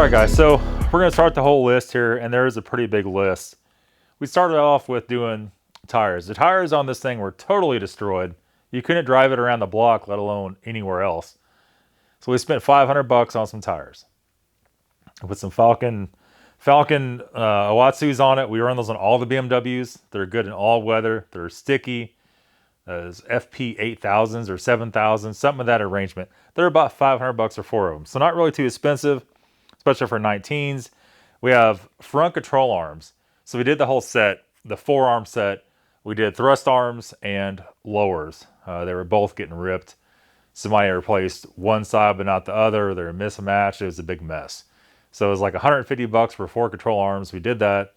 Alright guys, so we're going to start the whole list here, and there is a pretty big list. We started off with doing tires. The tires on this thing were totally destroyed. You couldn't drive it around the block, let alone anywhere else. So we spent $500 on some tires. With some Falcon Owatsus on it. We run those on all the BMWs. They're good in all weather. They're sticky. FP 8000s or 7000s, something of that arrangement. They're about $500 for 4 of them. So not really too expensive, especially for 19s. We have front control arms. So we did the whole set, the 4-arm set. We did thrust arms and lowers. They were both getting ripped. Somebody replaced one side but not the other. They were mismatched. It was a big mess. So it was like $150 for 4 control arms. We did that.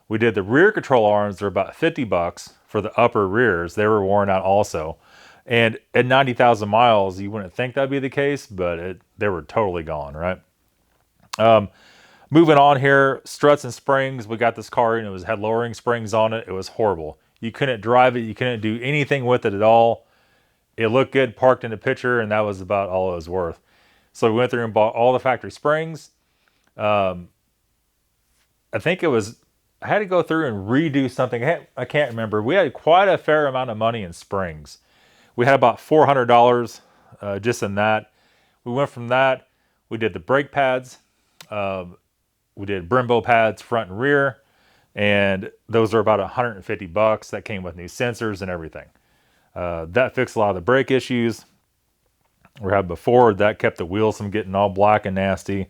We did the rear control arms. They're about $50 for the upper rears. They were worn out also. And at 90,000 miles, you wouldn't think that'd be the case, but they were totally gone, right? Moving on here, struts and springs. We got this car and it had lowering springs on it. It was horrible. You couldn't drive it. You couldn't do anything with it at all. It looked good parked in the picture, and that was about all it was worth. So we went through and bought all the factory springs. I think I had to go through and redo something. I can't remember. We had quite a fair amount of money in springs. We had about $400 just in that. We went from that. We did the brake pads. We did Brembo pads front and rear. And those are about $150. That came with new sensors and everything. That fixed a lot of the brake issues we had before. That kept the wheels from getting all black and nasty.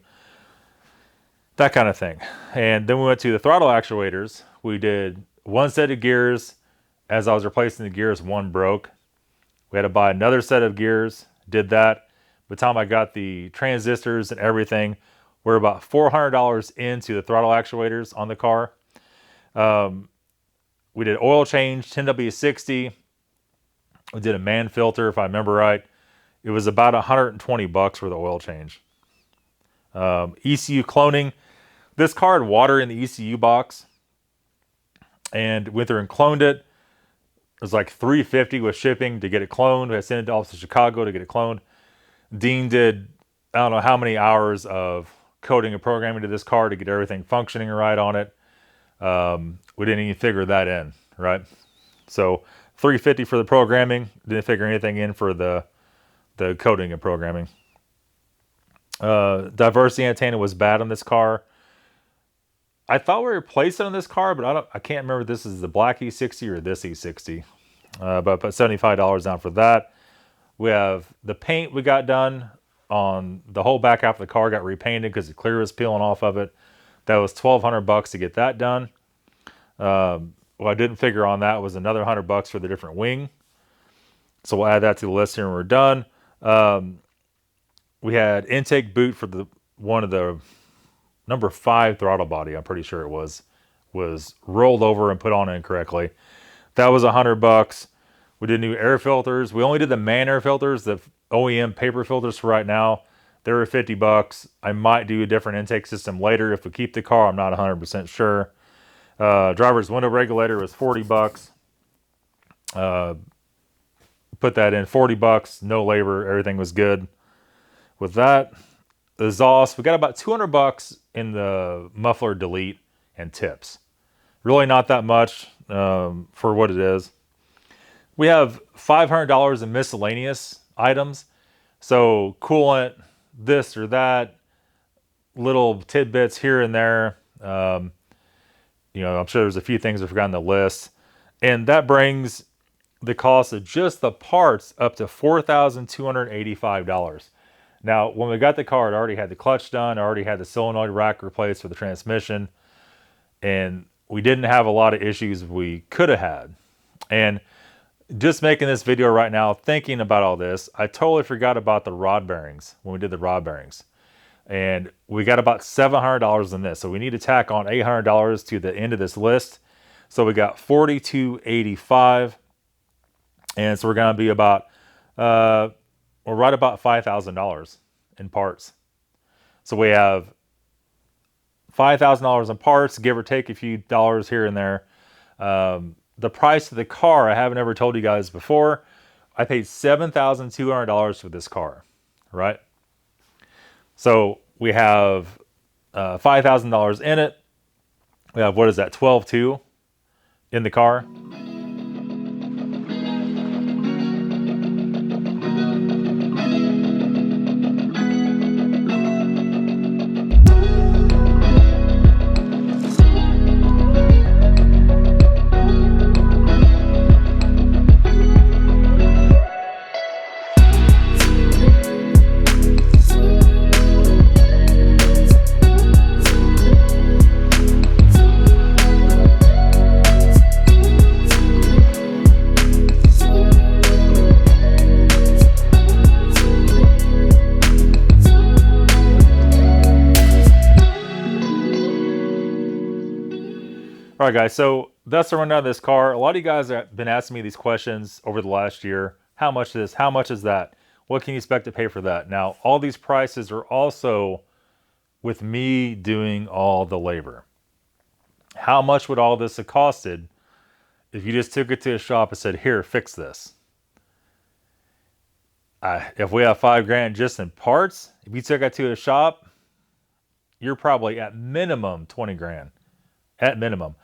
That kind of thing. And then we went to the throttle actuators. We did one set of gears. As I was replacing the gears, one broke. We had to buy another set of gears. Did that. By the time I got the transistors and everything, we're about $400 into the throttle actuators on the car. We did oil change, 10W60. We did a man filter, if I remember right. It was about $120 for the oil change. ECU cloning. This car had water in the ECU box, and went through and cloned it. It was like $350 with shipping to get it cloned. We had sent it to office in Chicago to get it cloned. Dean did, I don't know how many hours of coding and programming to this car to get everything functioning right on it. We didn't even figure that in, right? So $350 for the programming. Didn't figure anything in for the coding and programming. Diversity antenna was bad on this car. I thought we replaced it on this car, but I can't remember if this is the black E60 or this E60. But I put $75 down for that. We have the paint we got done on the whole back half of the car, got repainted because the clear was peeling off of it. That was $1,200 to get that done. What I didn't figure on that was another $100 for the different wing. So we'll add that to the list here when we're done. We had intake boot for one of the number 5 throttle body, I'm pretty sure it was rolled over and put on incorrectly. That was $100. We did new air filters. We only did the man air filters, the OEM paper filters for right now. They were $50. I might do a different intake system later if we keep the car. I'm not 100% sure. Driver's window regulator was $40. Put that in, $40, no labor, everything was good. With that, the exhaust, we got about $200 in the muffler delete and tips. Really not that much for what it is. We have $500 in miscellaneous items. So coolant, this or that, little tidbits here and there. I'm sure there's a few things I forgot on the list. And that brings the cost of just the parts up to $4,285. Now, when we got the car, it already had the clutch done, already had the solenoid rack replaced for the transmission, and we didn't have a lot of issues we could have had. And just making this video right now, thinking about all this, I totally forgot about the rod bearings when we did the rod bearings. And we got about $700 in this, so we need to tack on $800 to the end of this list. So we got $4,285, and so we're going to be about we're right about $5,000 in parts. So we have $5,000 in parts, give or take a few dollars here and there. The price of the car, I haven't ever told you guys before. I paid $7,200 for this car, right? So we have $5,000 in it. We have, what is that, 12.2 in the car. All right, guys, so that's the rundown of this car. A lot of you guys have been asking me these questions over the last year. How much is this? How much is that? What can you expect to pay for that? Now, all these prices are also with me doing all the labor. How much would all this have costed if you just took it to a shop and said, here, fix this? If we have $5,000 just in parts, if you took it to a shop, you're probably at minimum 20 grand, at minimum.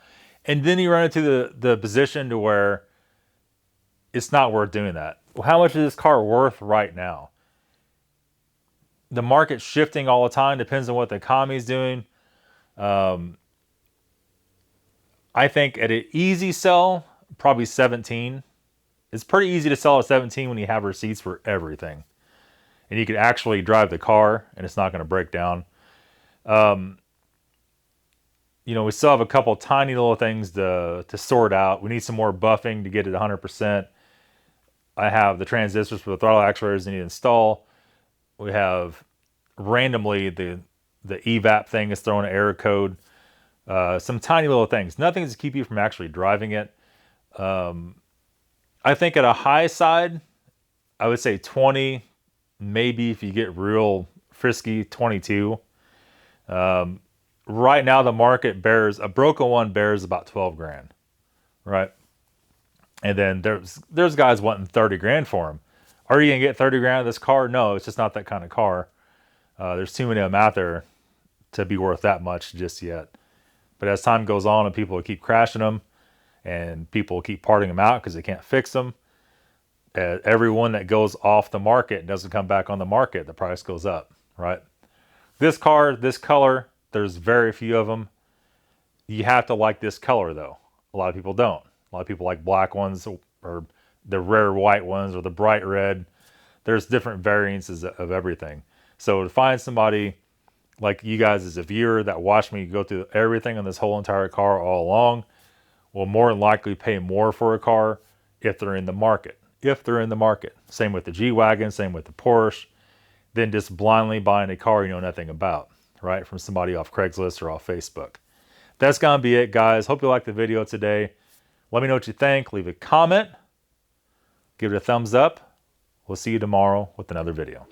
And then you run into the position to where it's not worth doing that. Well, how much is this car worth right now? The market's shifting all the time, depends on what the economy is doing. I think at an easy sell, probably 17. It's pretty easy to sell at 17 when you have receipts for everything. And you can actually drive the car and it's not going to break down. You know, we still have a couple tiny little things to sort out. We need some more buffing to get it 100%. I have the transistors for the throttle actuators I need to install. We have randomly the evap thing is throwing an error code. Some tiny little things. Nothing to keep you from actually driving it. I think at a high side, I would say 20. Maybe if you get real frisky, 22. Right now, the market bears, a broken one bears about 12 grand, right? And then there's guys wanting 30 grand for them. Are you gonna get 30 grand out of this car? No, it's just not that kind of car. There's too many of them out there to be worth that much just yet. But as time goes on and people will keep crashing them and people will keep parting them out because they can't fix them, every one that goes off the market and doesn't come back on the market, the price goes up, right? This car, this color, there's very few of them. You have to like this color though. A lot of people don't. A lot of people like black ones or the rare white ones or the bright red. There's different variances of everything. So to find somebody like you guys as a viewer that watched me go through everything on this whole entire car all along will more than likely pay more for a car if they're in the market. If they're in the market. Same with the G-Wagon, same with the Porsche, than just blindly buying a car you know nothing about, right? From somebody off Craigslist or off Facebook. That's going to be it, guys. Hope you liked the video today. Let me know what you think. Leave a comment. Give it a thumbs up. We'll see you tomorrow with another video.